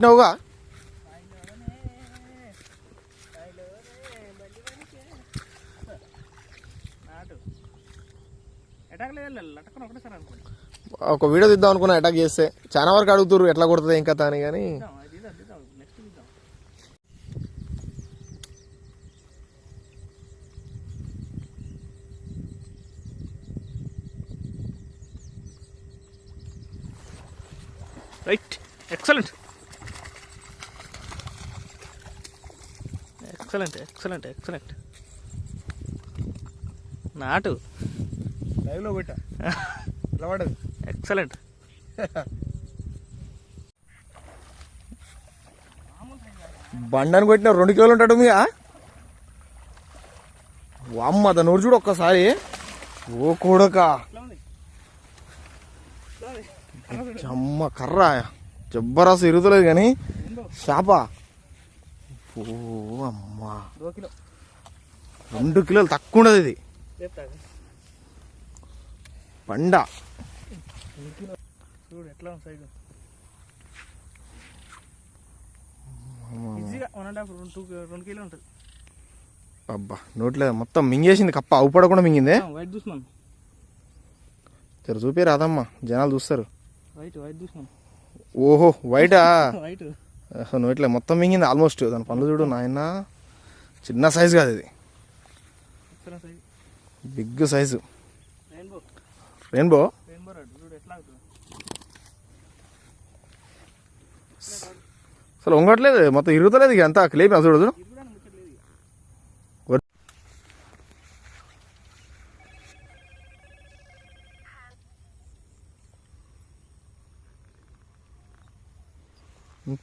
నవ్వుగా ఒక వీడియో తీద్దాం అనుకున్నా అటాక్ చేస్తే చాలా వరకు అడుగుతారు ఎట్లా కొడుతుంది ఏం కథ అని. కానీ right, excellent excellent excellent excellent. నాటు లైవ్లో పెట్టా ఎలా పడదు. ఎక్సలెంట్. బండను కొట్టిన 2 కిలోలు ఉంటాడు మీ అమ్మ దా నోరు చూడు ఒక్కసారి. ఓ కూడక అమ్మ కర్ర జబ్బరాసు ఇరుగుతలేదు కానీ చేప. ఓ అమ్మా 2 కిలోలు తక్కువ ఉండదు ఇది బండ. చూడు ఎట్లా సైజు. రెండు కిలో ఉంటుంది. అబ్బా నోట్లే మొత్తం మింగేసింది కప్ప. అవుపడ కూడా మింగిందే. వైట్ చూసినాను. తెర చూపే రాదమ్మా, జనాలు చూస్తారు. వైట్ చూసినాను. ఓహో వైటా? వైట్ నోట్లే మొత్తం మింగింది ఆల్మోస్ట్. దాని పనులు చూడు నాయన. చిన్న సైజు కాదు ఇది, బిగ్ సైజు. రెయిన్బో అసలు వంగట్లేదు, మొత్తం ఇరుగుతలేదు. ఇక అంతా క్లేపి చూడదు.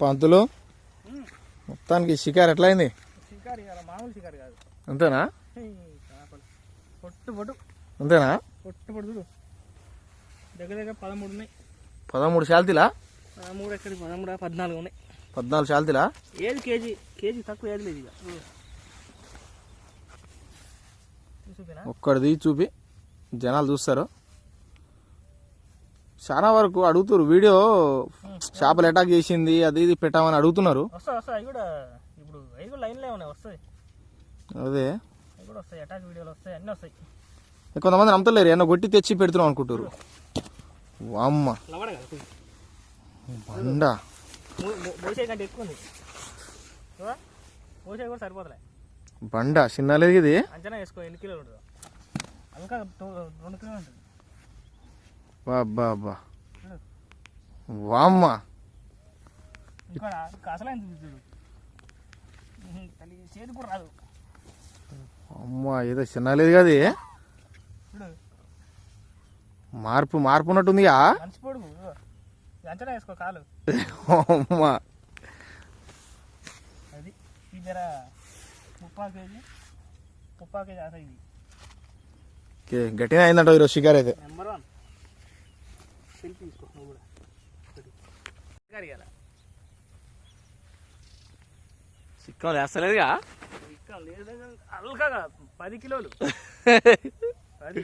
పంతులు మొత్తానికి షికారు ఎట్లా అయింది? అంతేనా? అంతేనా? దగ్గర దగ్గర 13 ఉన్నాయి. 13 శాల్తీలా? 14 ఉన్నాయి. 14 శాల్తీలా? ఏది కేజీ తక్కువ ఏది లేదు. ఇక ఒక్కడిది చూపి జనాలు చూస్తారు. చాలా వరకు అడుగుతారు వీడియో, చేపలు అటాక్ చేసింది అది ఇది పెట్టామని అడుగుతున్నారు. వస్తాయి కూడా ఇప్పుడు లైన్లో ఉన్నాయి, వస్తాయి. అదే కూడా వస్తాయి, అటాక్ వీడియోలు వస్తాయి, అన్నీ వస్తాయి. కొంతమంది నమ్మతలేరు, ఏమన్నా కొట్టి తెచ్చి పెడుతున్నాం అనుకుంటారు. అమ్మ బండ మోసే కంటే ఎక్కువ ఉంది. మోసే కూడా సరిపోతలే. బండ చిన్నలేదు ఇది. అంచనా వేసుకో ఎన్ని కిలోలు ఉంటుంది. ఇంకా 2 కిలోలు ఉంటుంది. బాబా వామ్మ ఇంకా అసలైన చూడు, చేతి కూడా రాదు. అమ్మ ఏదో చిన్నలేదు కదా. మార్పు ఉన్నట్టుందిగా. మంచి పొడుగు, అంచనా వేసుకో కాలు. అమ్మా అది ఈ ధర 30 కేజీ ఆశ. ఇది గట్టిగా అయిందంట ఈరోజు షికార్ అయితే. నెంబర్ 1 సెల్ఫీ తీసుకో నువ్వు కూడా. చిక్కం వేస్తలేదుగా. చిక్కం లేదు, అల్కగా 10 కిలోలు 10